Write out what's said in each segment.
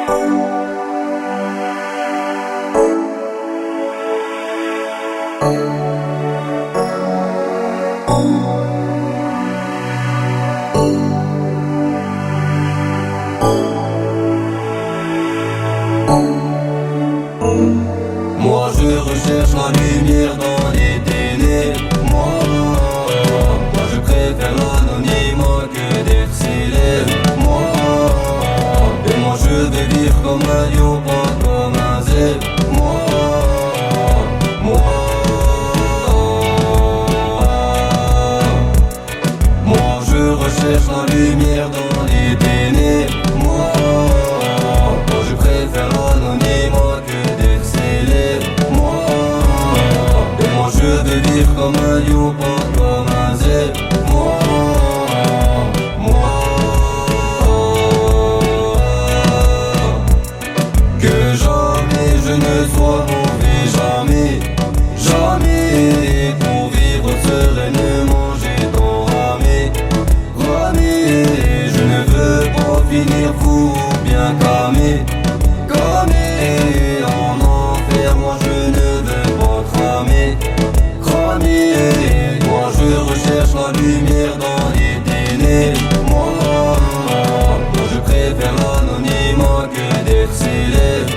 Moi je recherche la lumière dans les ténèbres. Moi je préfère l'anonymat que d'être célèbre. Et moi je vais vivre comme un lion, pas comme un zèbre. Moi je recherche la lumière dans les ténèbres. Moi je préfère l'anonymat que d'être célèbre. Et moi je vais vivre comme un lion, pas comme un zèbre. Que jamais je ne sois mauvais, jamais, jamais. Pour vivre sereinement j'ai tant ramé. Je ne veux pas finir fou ou bien camé. En enfer, moi je ne veux pas cramer. Moi je recherche la lumière dans les ténèbres. Moi je préfère l'anonymat que d'être célèbre.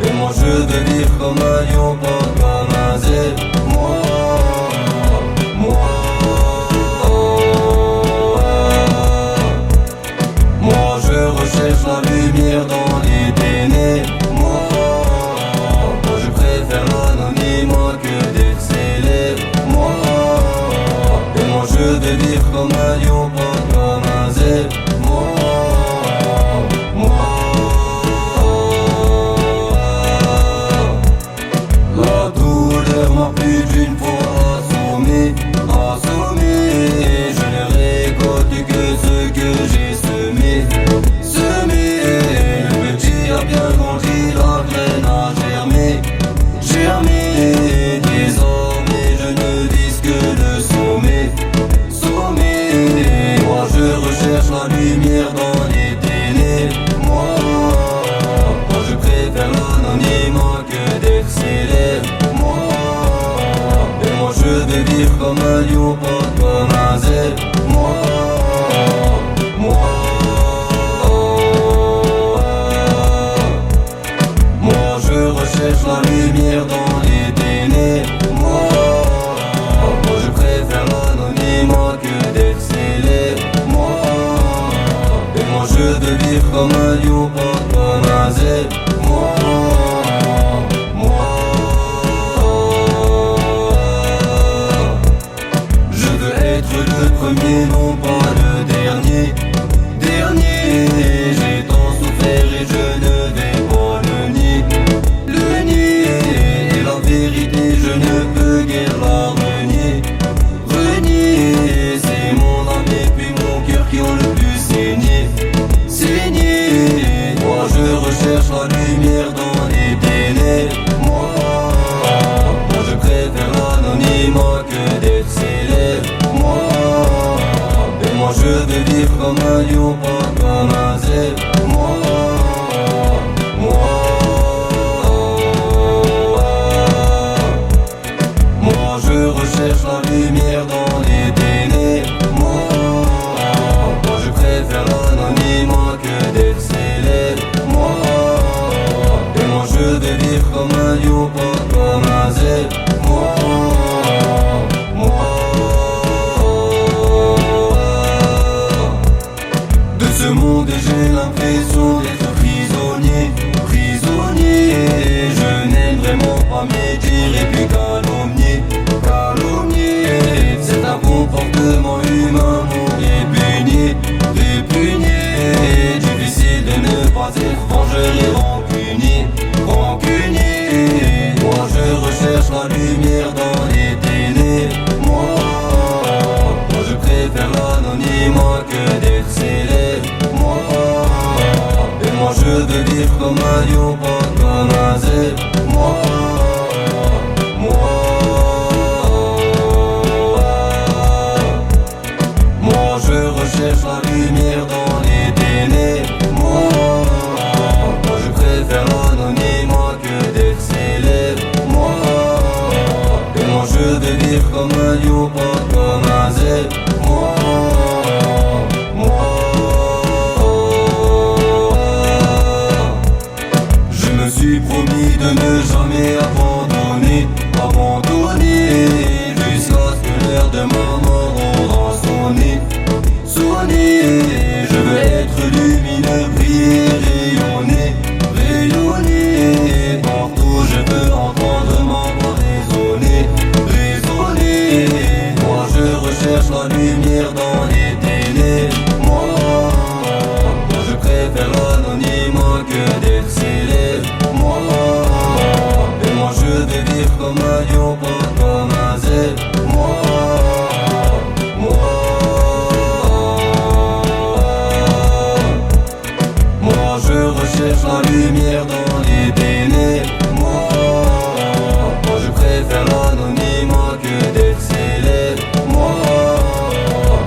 Et moi je veux vivre comme un lion, pas comme un zèbre. Moi je recherche la lumière dans les ténèbres. Moi je préfère l'anonymat que d'être célèbre. Et moi je vais vivre comme un lion, pas comme un zèbre. La douleur m'a plus d'une fois assommé. Je ne récolte que ce que j'ai semé. Le petit a bien grandi, la graine a germé. Désormais je ne vise que le sommet. Moi je recherche la lumière dans les ténèbres. Moi je préfère l'anonymat que d'être célèbre. Et moi je vais vivre comme un lion, pas comme un zèbre. Moi je recherche la lumière dans les ténèbres. Moi je préfère l'anonymat que d'être célèbre. Et moi je veux vivre comme un lion, pas comme un zèbre. Je veux être le premier, non pas le dernier. J'ai tant souffert et je ne vais pas le nier. Et la vérité je ne peux guère la renier. C'est mon âme et puis mon cœur qui ont le plus saigné. Moi je recherche la lumière dans les ténèbres. Moi je préfère l'anonymat que d'être célèbre. Et moi je veux vivre comme un lion, pas comme un zèbre. Moi je recherche la lumière dans les ténèbres. Moi je préfère l'anonymat que d'être célèbre. Et moi je veux vivre comme un lion, pas comme un zèbre. De ce monde j'ai l'impression d'être prisonnier. Je n'aime vraiment pas médire et puis calomnier. C'est un comportement humain, mon répugné. Difficile de ne pas être vengeur et rancunier. Moi je recherche la lumière dans les ténèbres. Moi je préfère l'anonymat que d'être célèbre. Et moi je veux vivre comme un lion, pas comme un zèbre. Moi je recherche la lumière dans les ténèbres. dégainer. Moi je préfère l'anonymat que d'être célèbre. Et moi je vais vivre comme un lion, pas comme un zèbre. Je me suis promis de ne jamais abandonner, jusqu'à ce que l'heure de ma mort aura sonné. Je veux être lumineux, briller, rayonner. Partout je veux entendre ma voix résonner. Moi je recherche la lumière dans les ténèbres. Moi je préfère l'anonymat que d'être célèbre. Et moi je vais vivre comme un lion, pas comme un zèbre. Moi je recherche la lumière dans les ténèbres. Moi je préfère l'anonymat que d'être célèbre.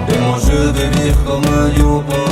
Et moi je vais vivre comme un lion, pas